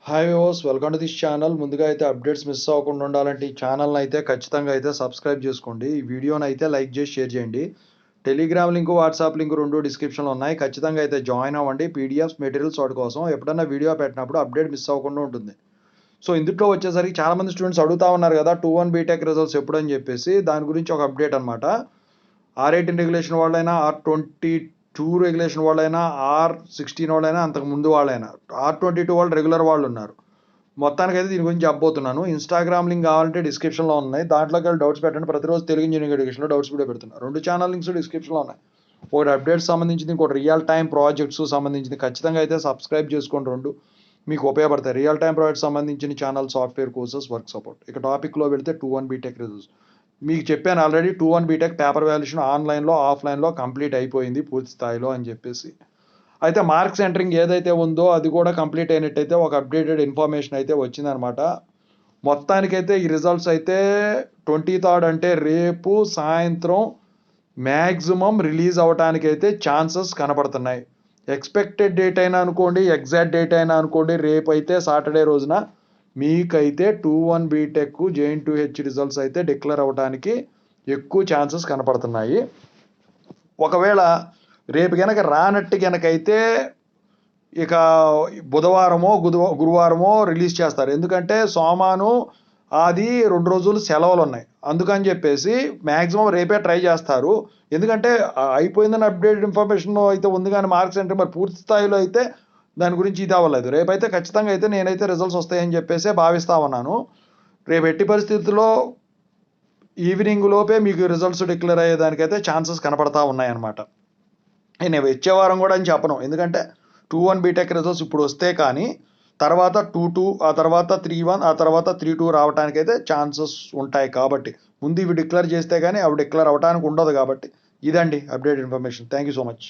Hi viewers, welcome to this channel. ముందుగా అయితే updates miss అవ్వకుండా ఉండాలంటే ఈ ఛానల్ని అయితే ఖచ్చితంగా అయితే సబ్స్క్రైబ్ చేసుకోండి. ఈ వీడియోని అయితే లైక్ చేసి షేర్ చేయండి. టెలిగ్రామ్ లింక్, వాట్సాప్ లింక్ రెండు డిస్క్రిప్షన్లో ఉన్నాయి. ఖచ్చితంగా అయితే జాయిన్ అవ్వండి. పీడిఎఫ్స్, మెటీరియల్స్ వాటి కోసం ఎప్పుడన్నా వీడియో పెట్టినప్పుడు అప్డేట్ మిస్ అవ్వకుండా ఉంటుంది. సో ఇందులో వచ్చేసరికి చాలామంది స్టూడెంట్స్ అడుగుతా ఉన్నారు కదా, 2-1 బీటెక్ రిజల్ట్స్ ఎప్పుడని చెప్పేసి. దాని గురించి ఒక అప్డేట్ అనమాట. R18 రెగ్యులేషన్ వాళ్ళైనా, R22 రెగ్యులేషన్ వాళ్ళైనా, R16 వాళ్ళైనా, అంతకు ముందు వాళ్ళైనా, R22 వాళ్ళు రెగ్యులర్ వాళ్ళు ఉన్నారు. మొత్తానికైతే దీని గురించి చెప్పబోతున్నాను. ఇన్స్టాగ్రామ్ లింక్ కావాలంటే డిస్క్రిప్షన్లో ఉన్నాయి. దాంట్లోకి వెళ్ళి డౌట్స్ పెట్టండి. ప్రతిరోజు తెలుగు ఇంజనీరింగ్ ఎడ్యుకేషన్లో డౌట్స్ వీడియో పెడుతున్నాను. రెండు ఛానల్ లింక్స్ డిస్క్రిప్షన్లో ఉన్నాయి. ఒకటి అప్డేట్స్ సంబంధించింది, ఇంకోటి రియల్ టైం ప్రాజెక్ట్స్ సంబంధించింది. ఖచ్చితంగా అయితే సబ్స్క్రైబ్ చేసుకోండి. రెండు మీకు ఉపయోగపడతాయి. రియల్ టైం ప్రాజెక్ట్ సంబంధించిన channel, software courses, work support. ఇక టాపిక్లో వెళ్తే 2-1 బీటెక్ రిజల్ట్స్. మీకు చెప్పాను ఆల్రెడీ, 2-1 బీటెక్ పేపర్ వాల్యుయేషన్ ఆన్లైన్లో, ఆఫ్లైన్లో కంప్లీట్ అయిపోయింది పూర్తి స్థాయిలో అని చెప్పేసి. అయితే మార్క్స్ ఎంటరింగ్ ఏదైతే ఉందో అది కూడా కంప్లీట్ అయినట్టయితే ఒక అప్డేటెడ్ ఇన్ఫర్మేషన్ అయితే వచ్చిందనమాట. మొత్తానికైతే ఈ రిజల్ట్స్ అయితే 23rd అంటే రేపు సాయంత్రం మ్యాక్సిమం రిలీజ్ అవ్వటానికైతే ఛాన్సెస్ కనపడుతున్నాయి. ఎక్స్పెక్టెడ్ డేట్ అయినా అనుకోండి, ఎగ్జాక్ట్ డేట్ అయినా అనుకోండి, రేపు అయితే సాటర్డే రోజున మీకైతే 2-1 బీటెక్ JN2H రిజల్ట్స్ అయితే డిక్లేర్ అవ్వడానికి ఎక్కువ ఛాన్సెస్ కనపడుతున్నాయి. ఒకవేళ రేపు కనుక రానట్టు కనుకైతే ఇక బుధవారమో గురువారమో రిలీజ్ చేస్తారు. ఎందుకంటే సోమాను అది 2 రోజులు సెలవులు ఉన్నాయి. అందుకని చెప్పేసి మ్యాక్సిమం రేపే ట్రై చేస్తారు. ఎందుకంటే అయిపోయిందని అప్డేట్ ఇన్ఫర్మేషన్ అయితే ఉంది, కానీ మార్క్స్ అంటే మరి పూర్తి స్థాయిలో అయితే దాని గురించి ఇది అవ్వలేదు. రేపైతే ఖచ్చితంగా అయితే నేనైతే రిజల్ట్స్ వస్తాయని చెప్పేసి భావిస్తా ఉన్నాను. రేపు ఎట్టి పరిస్థితుల్లో ఈవినింగ్ లోపే మీకు రిజల్ట్స్ డిక్లేర్ అయ్యేదానికైతే ఛాన్సెస్ కనపడతా ఉన్నాయన్నమాట. నేను వచ్చే వారం కూడా అని చెప్పను, ఎందుకంటే 2-1 బీటెక్ రిజల్ట్స్ ఇప్పుడు వస్తే కానీ తర్వాత 2-2, ఆ తర్వాత 3-1, ఆ తర్వాత 3-2 రావడానికైతే ఛాన్సెస్ ఉంటాయి. కాబట్టి ముందు ఇవి డిక్లేర్ చేస్తే కానీ అవి డిక్లేర్ అవ్వడానికి ఉండదు. కాబట్టి ఇదండి update information. Thank you so much.